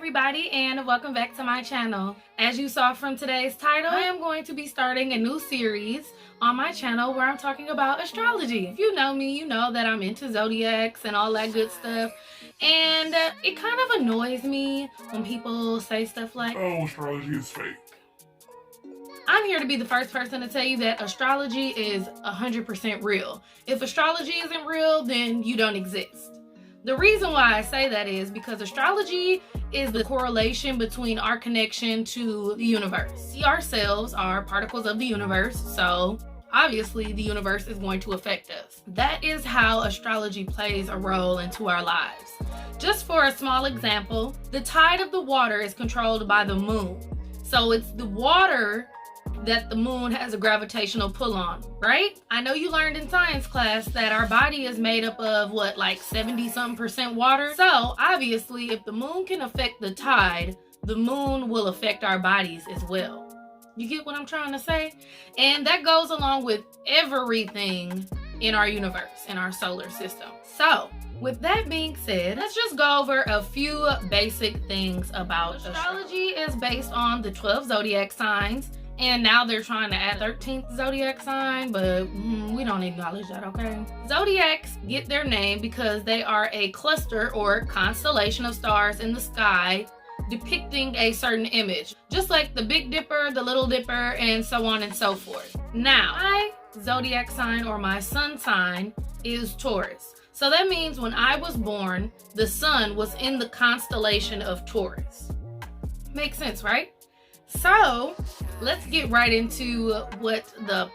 everybody, and welcome back to my channel. As you saw from today's title, I am going to be starting a new series on my channel where I'm talking about astrology. If you know me, you know that I'm into zodiacs and all that good stuff. And it kind of annoys me when people say stuff like, "Oh, astrology is fake." I'm here to be the first person to tell you that astrology is 100% real. If astrology isn't real, then you don't exist. The reason why I say that is because astrology is the correlation between our connection to the universe. We ourselves are particles of the universe, so obviously the universe is going to affect us. That is how astrology plays a role into our lives. Just for a small example, the tide of the water is controlled by the moon. So it's the water that the moon has a gravitational pull on, right? I know you learned in science class that our body is made up of what, like 70-something% water? So obviously if the moon can affect the tide, the moon will affect our bodies as well. You get what I'm trying to say? And that goes along with everything in our universe, in our solar system. So with that being said, let's just go over a few basic things about astrology. Is based on the 12 zodiac signs. And now they're trying to add 13th zodiac sign, but we don't acknowledge that, okay? Zodiacs get their name because they are a cluster or constellation of stars in the sky depicting a certain image. Just like the Big Dipper, the Little Dipper, and so on and so forth. Now, my zodiac sign or my sun sign is Taurus. So that means when I was born, the sun was in the constellation of Taurus. Makes sense, right? So let's get right into what the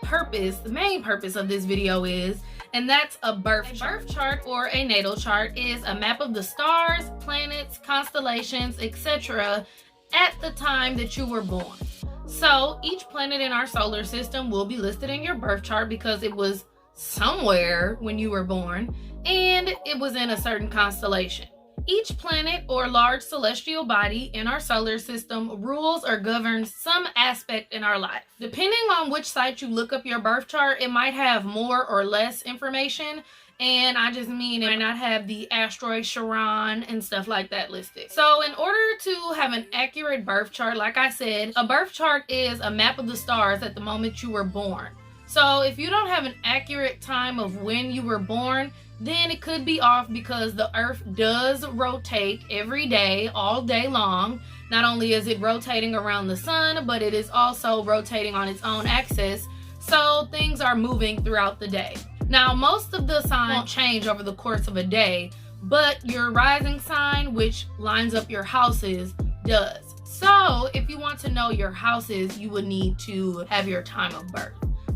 main purpose of this video is, and that's a birth chart. A birth chart or a natal chart is a map of the stars, planets, constellations, etc. at the time that you were born. So each planet in our solar system will be listed in your birth chart because it was somewhere when you were born and it was in a certain constellation. Each planet or large celestial body in our solar system rules or governs some aspect in our life. Depending on which site you look up your birth chart, it might have more or less information. And I just mean it might not have the asteroid Charon and stuff like that listed. So in order to have an accurate birth chart, like I said, a birth chart is a map of the stars at the moment you were born. So if you don't have an accurate time of when you were born, then it could be off because the earth does rotate every day, all day long. Not only is it rotating around the sun, but it is also rotating on its own axis. So things are moving throughout the day. Now, most of the signs won't change over the course of a day, but your rising sign, which lines up your houses, does. So if you want to know your houses, you would need to have your time of birth.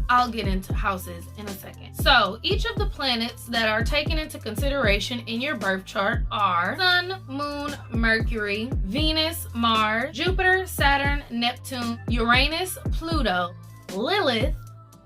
I'll get into houses in a second. So each of the planets that are taken into consideration in your birth chart are Sun, Moon, Mercury, Venus, Mars, Jupiter, Saturn, Neptune, Uranus, Pluto, Lilith,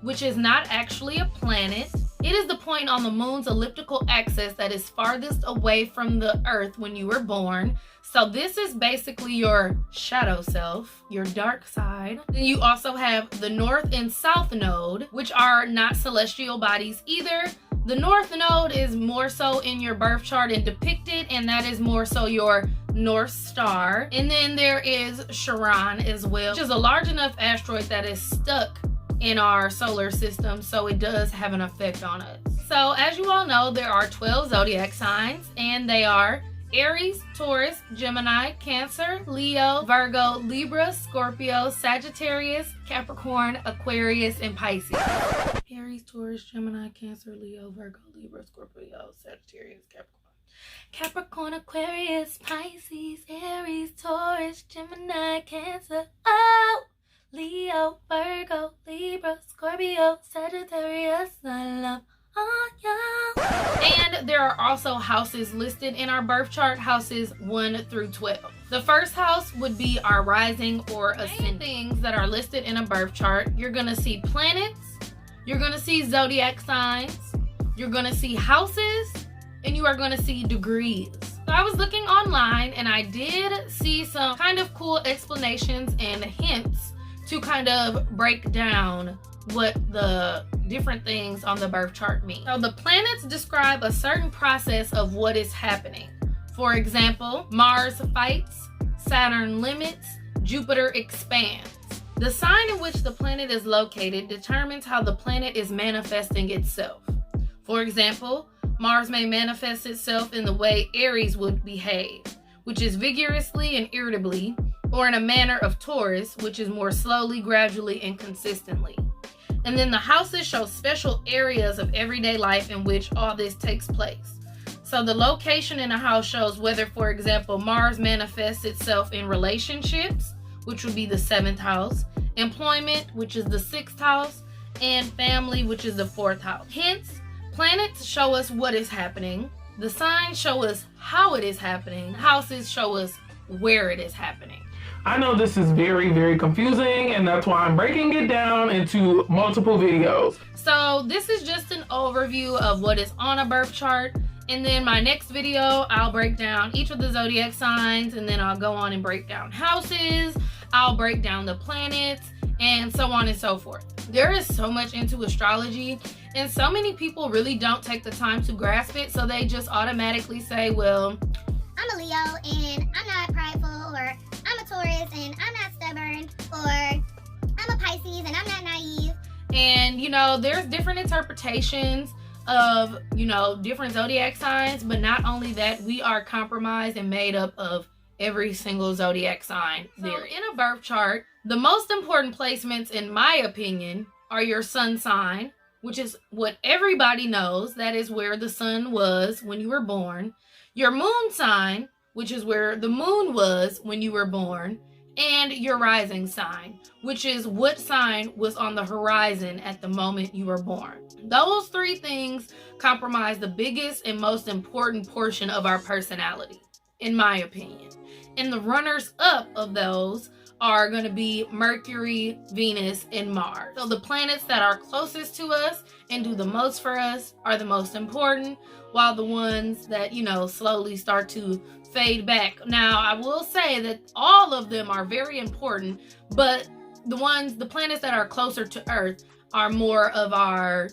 which is not actually a planet. It is the point on the moon's elliptical axis that is farthest away from the earth when you were born. So this is basically your shadow self, your dark side. Then you also have the north and south node, which are not celestial bodies either. The north node is more so in your birth chart and depicted, and that is more so your North Star. And then there is Charon as well, which is a large enough asteroid that is stuck in our solar system, so it does have an effect on us. So as you all know, there are 12 zodiac signs, and they are Aries, Taurus, Gemini, Cancer, Leo, Virgo, Libra, Scorpio, Sagittarius, Capricorn, Aquarius, and Pisces. Aries, Taurus, Gemini, Cancer, Leo, Virgo, Libra, Scorpio, Sagittarius, Capricorn, Aquarius, Pisces, Aries, Taurus, Gemini, Cancer, Leo, Virgo, Libra, Scorpio, Sagittarius, I love all y'all. And there are also houses listed in our birth chart, houses 1 through 12. The first house would be our rising or ascending. Things that are listed in a birth chart, you're gonna see planets, you're gonna see zodiac signs, you're gonna see houses, and you are gonna see degrees. So I was looking online and I did see some kind of cool explanations and hints to kind of break down what the different things on the birth chart mean. So the planets describe a certain process of what is happening. For example, Mars fights, Saturn limits, Jupiter expands. The sign in which the planet is located determines how the planet is manifesting itself. For example, Mars may manifest itself in the way Aries would behave, which is vigorously and irritably, or in a manner of Taurus, which is more slowly, gradually, and consistently. And then the houses show special areas of everyday life in which all this takes place. So the location in a house shows whether, for example, Mars manifests itself in relationships, which would be the 7th house, employment, which is the 6th house, and family, which is the 4th house. Hence, planets show us what is happening, the signs show us how it is happening, houses show us where it is happening. I know this is very, very confusing, and that's why I'm breaking it down into multiple videos. So this is just an overview of what is on a birth chart. And then my next video, I'll break down each of the zodiac signs, and then I'll go on and break down houses, I'll break down the planets, and so on and so forth. There is so much into astrology, and so many people really don't take the time to grasp it, so they just automatically say, well, I'm a Leo and I'm not prideful, or I'm a Taurus and I'm not stubborn, or I'm a Pisces and I'm not naive. And there's different interpretations of different zodiac signs, but not only that, we are compromised and made up of every single zodiac sign there. In a birth chart, the most important placements, in my opinion, are your sun sign, which is what everybody knows. That is where the sun was when you were born. Your moon sign, which is where the moon was when you were born. And your rising sign, which is what sign was on the horizon at the moment you were born. Those 3 things comprise the biggest and most important portion of our personality, in my opinion. And the runners up of those are going to be Mercury, Venus, and Mars. So the planets that are closest to us and do the most for us are the most important, while the ones that, slowly start to fade back. Now, I will say that all of them are very important, but the planets that are closer to Earth are more of our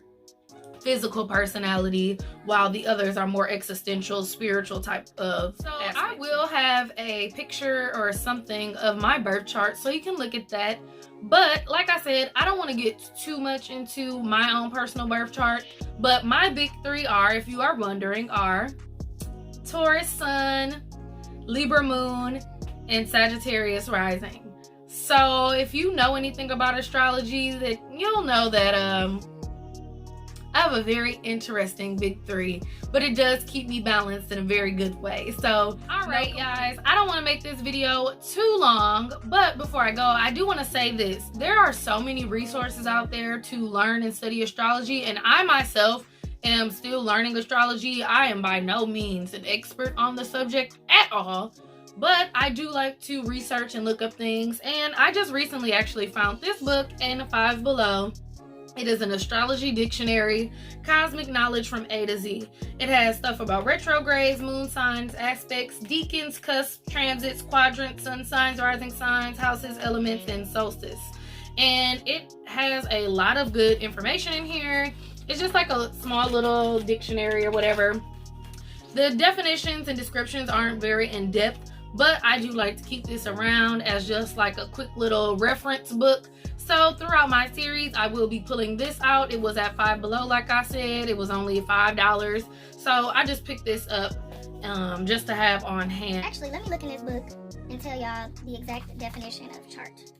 physical personality, while the others are more existential, spiritual type of aspects. I will have a picture or something of my birth chart so you can look at that. But like I said, I don't want to get too much into my own personal birth chart, but my big 3 are, if you are wondering, are Taurus sun, Libra moon, and Sagittarius rising. So if you know anything about astrology, that you'll know that I have a very interesting big 3, but it does keep me balanced in a very good way. So alright guys, I don't want to make this video too long, but before I go, I do want to say this. There are so many resources out there to learn and study astrology, and I myself am still learning astrology. I am by no means an expert on the subject at all, but I do like to research and look up things, and I just recently actually found this book in 5 Below. It is an astrology dictionary, cosmic knowledge from A to Z. It has stuff about retrogrades, moon signs, aspects, deacons, cusps, transits, quadrants, sun signs, rising signs, houses, elements, and solstice. And it has a lot of good information in here. It's just like a small little dictionary or whatever. The definitions and descriptions aren't very in-depth, but I do like to keep this around as just like a quick little reference book. So throughout my series, I will be pulling this out. It was at 5 Below, like I said. It was only $5. So I just picked this up just to have on hand. Actually, let me look in this book and tell y'all the exact definition of chart.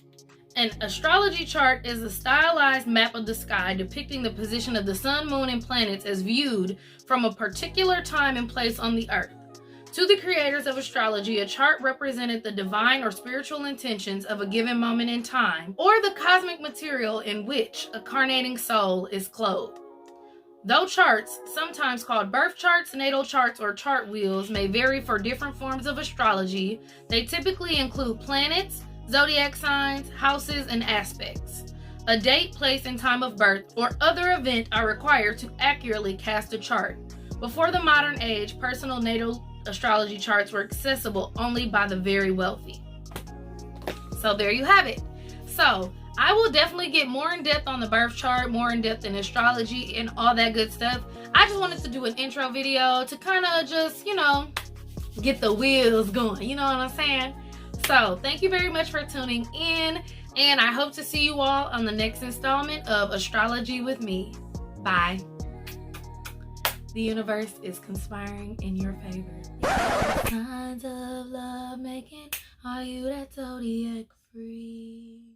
An astrology chart is a stylized map of the sky depicting the position of the sun, moon, and planets as viewed from a particular time and place on the earth. To the creators of astrology, a chart represented the divine or spiritual intentions of a given moment in time, or the cosmic material in which a carnating soul is clothed. Though charts, sometimes called birth charts, natal charts, or chart wheels, may vary for different forms of astrology, they typically include planets, zodiac signs, houses, and aspects. A date, place, and time of birth, or other event are required to accurately cast a chart. Before the modern age, personal natal astrology charts were accessible only by the very wealthy. So there you have it. So I will definitely get more in depth on the birth chart, more in depth in astrology and all that good stuff. I just wanted to do an intro video to kind of just, get the wheels going. You know what I'm saying? So thank you very much for tuning in, and I hope to see you all on the next installment of Astrology with me. Bye. The universe is conspiring in your favor. Signs of love making, are you that zodiac free?